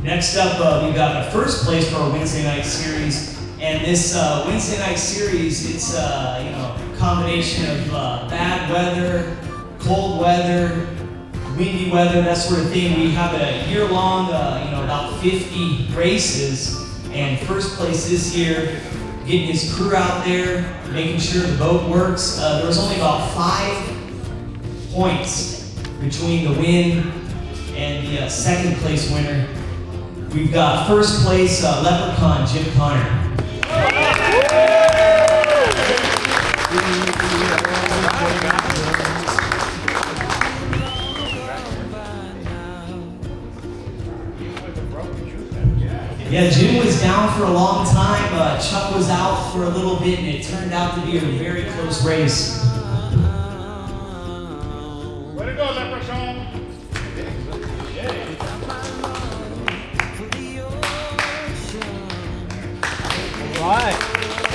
Next up, we got a first place for our Wednesday night series. And this Wednesday night series, it's a combination of bad weather, cold weather, windy weather, that sort of thing. We have a year-long, about 50 races. And first place this year, getting his crew out there, making sure the boat works. There was only about 5 points between the win and the second place winner. We've got first place Leprechaun, Jim Connor. Yeah, Jim was down for a long time. Chuck was out for a little bit, and it turned out to be a very close race. Way to go, Leprechaun! All right.